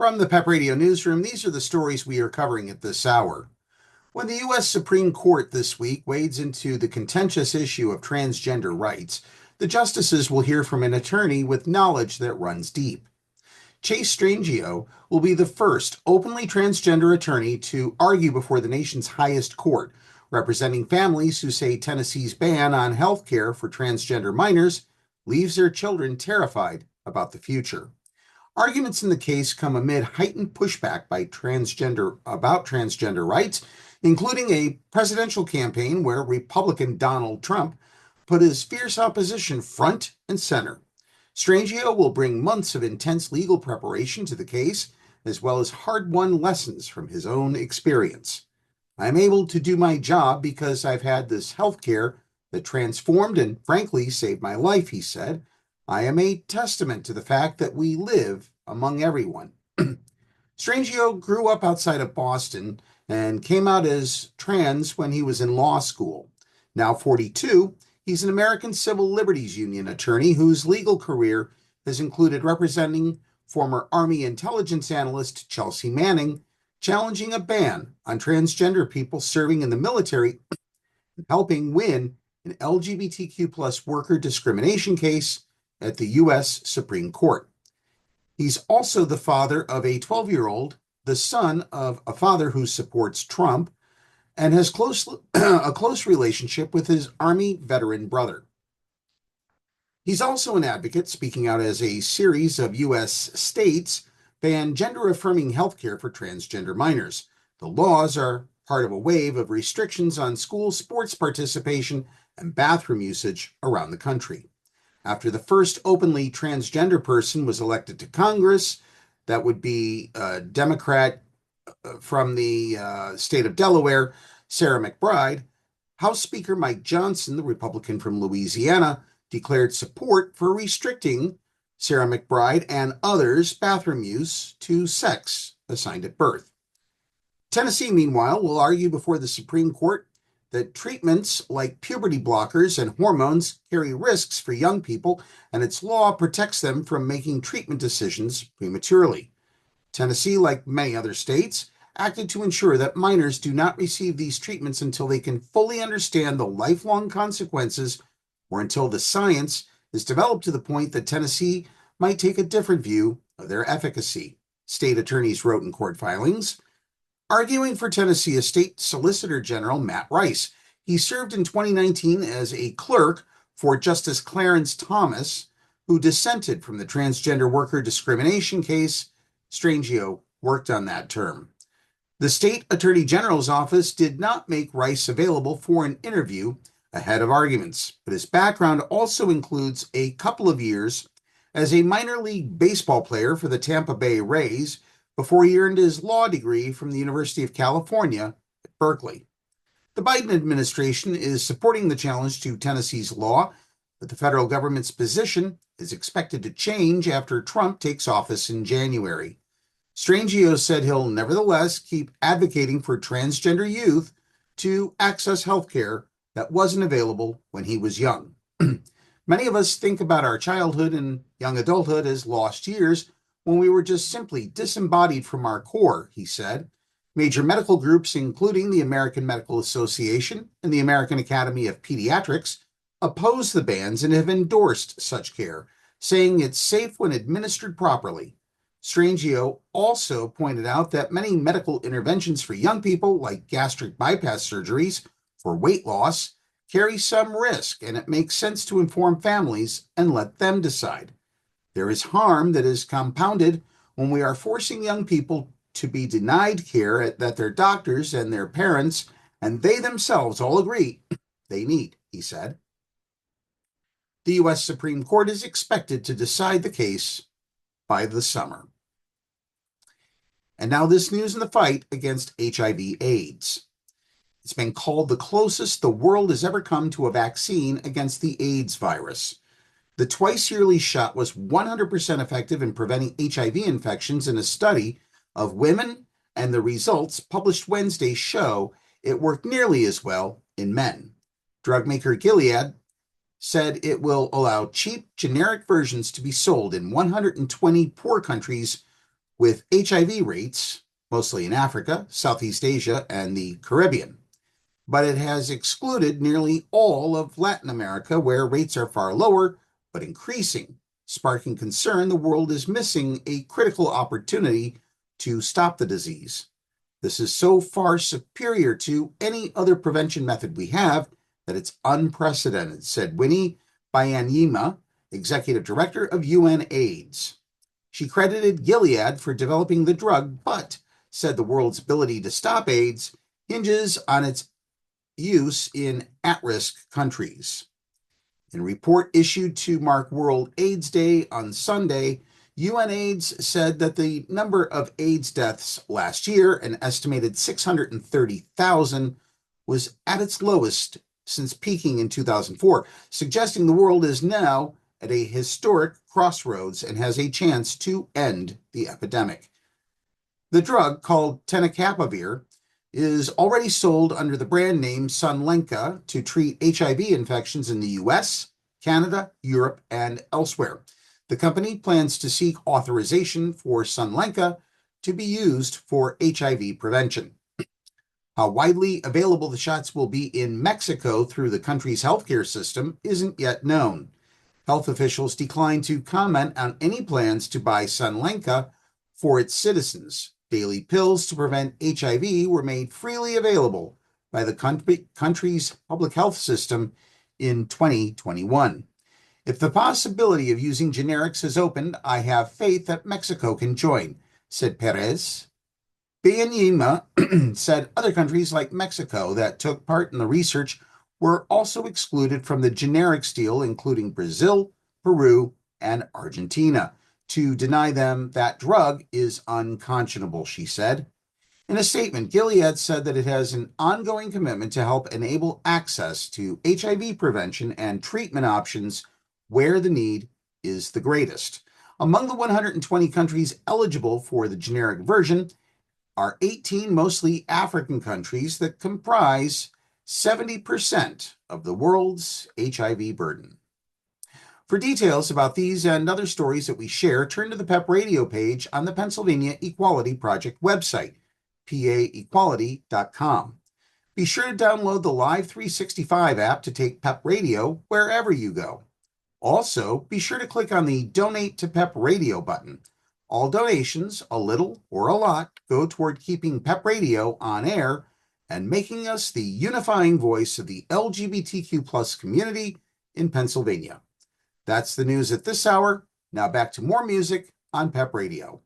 From the Pep Radio Newsroom, these are the stories we are covering at this hour. When the U.S. Supreme Court this week wades into the contentious issue of transgender rights, the justices will hear from an attorney with knowledge that runs deep. Chase Strangio will be the first openly transgender attorney to argue before the nation's highest court, representing families who say Tennessee's ban on health care for transgender minors leaves their children terrified about the future. Arguments in the case come amid heightened pushback by transgender rights, including a presidential campaign where Republican Donald Trump put his fierce opposition front and center. Strangio will bring months of intense legal preparation to the case, as well as hard-won lessons from his own experience. I'm able to do my job because I've had this health care that transformed and frankly saved my life, he said. I am a testament to the fact that we live among everyone. Strangio grew up outside of Boston and came out as trans when he was in law school. Now 42, he's an American Civil Liberties Union attorney whose legal career has included representing former Army intelligence analyst Chelsea Manning, challenging a ban on transgender people serving in the military and helping win an LGBTQ plus worker discrimination case at the U.S. Supreme Court. He's also the father of a 12-year-old, the son of a father who supports Trump, and has a close relationship with his Army veteran brother. He's also an advocate, speaking out as a series of U.S. states ban gender-affirming health care for transgender minors. The laws are part of a wave of restrictions on school sports participation and bathroom usage around the country. After the first openly transgender person was elected to Congress, that would be a Democrat from the state of Delaware, Sarah McBride, House Speaker Mike Johnson, the Republican from Louisiana, declared support for restricting Sarah McBride and others' bathroom use to sex assigned at birth. Tennessee, meanwhile, will argue before the Supreme Court that treatments like puberty blockers and hormones carry risks for young people, and its law protects them from making treatment decisions prematurely. Tennessee, like many other states, acted to ensure that minors do not receive these treatments until they can fully understand the lifelong consequences or until the science is developed to the point that Tennessee might take a different view of their efficacy, state attorneys wrote in court filings. Arguing for Tennessee is State Solicitor General Matt Rice. He served in 2019 as a clerk for Justice Clarence Thomas, who dissented from the transgender worker discrimination case. Strangio worked on that term. The State Attorney General's office did not make Rice available for an interview ahead of arguments, but his background also includes a couple of years as a minor league baseball player for the Tampa Bay Rays before he earned his law degree from the University of California at Berkeley. The Biden administration is supporting the challenge to Tennessee's law, but the federal government's position is expected to change after Trump takes office in January. Strangio said he'll nevertheless keep advocating for transgender youth to access health care that wasn't available when he was young. Many of us think about our childhood and young adulthood as lost years when we were just simply disembodied from our core, he said. Major medical groups, including the American Medical Association and the American Academy of Pediatrics, oppose the bans and have endorsed such care, saying it's safe when administered properly. Strangio also pointed out that many medical interventions for young people, like gastric bypass surgeries for weight loss, carry some risk, and it makes sense to inform families and let them decide. There is harm that is compounded when we are forcing young people to be denied care that their doctors and their parents and they themselves all agree they need, he said. The U.S. Supreme Court is expected to decide the case by the summer. And now this news in the fight against HIV/AIDS. It's been called the closest the world has ever come to a vaccine against the AIDS virus. The twice-yearly shot was 100% effective in preventing HIV infections in a study of women, and the results published Wednesday show it worked nearly as well in men. Drug maker Gilead said it will allow cheap, generic versions to be sold in 120 poor countries with HIV rates mostly in Africa, Southeast Asia, and the Caribbean. But it has excluded nearly all of Latin America, where rates are far lower but increasing, sparking concern the world is missing a critical opportunity to stop the disease. This is so far superior to any other prevention method we have that it's unprecedented, said Winnie Byanyima, executive director of UN AIDS. She credited Gilead for developing the drug, but said the world's ability to stop AIDS hinges on its use in at-risk countries. In a report issued to mark World AIDS Day on Sunday, UNAIDS said that the number of AIDS deaths last year, an estimated 630,000, was at its lowest since peaking in 2004, suggesting the world is now at a historic crossroads and has a chance to end the epidemic. The drug, called tenacapavir, is already sold under the brand name Sunlenca to treat HIV infections in the US, Canada, Europe, and elsewhere. The company plans to seek authorization for Sunlenca to be used for HIV prevention. How widely available the shots will be in Mexico through the country's healthcare system isn't yet known. Health officials declined to comment on any plans to buy Sunlenca for its citizens. Daily pills to prevent HIV were made freely available by the country's public health system in 2021. If the possibility of using generics has opened, I have faith that Mexico can join, said Perez. Byanyima said other countries like Mexico that took part in the research were also excluded from the generics deal, including Brazil, Peru, and Argentina. To deny them that drug is unconscionable, she said. In a statement, Gilead said that it has an ongoing commitment to help enable access to HIV prevention and treatment options where the need is the greatest. Among the 120 countries eligible for the generic version are 18 mostly African countries that comprise 70% of the world's HIV burden. For details about these and other stories that we share, turn to the PEP Radio page on the Pennsylvania Equality Project website, paequality.com. Be sure to download the Live 365 app to take PEP Radio wherever you go. Also, be sure to click on the Donate to PEP Radio button. All donations, a little or a lot, go toward keeping PEP Radio on air and making us the unifying voice of the LGBTQ+ community in Pennsylvania. That's the news at this hour. Now back to more music on PEP Radio.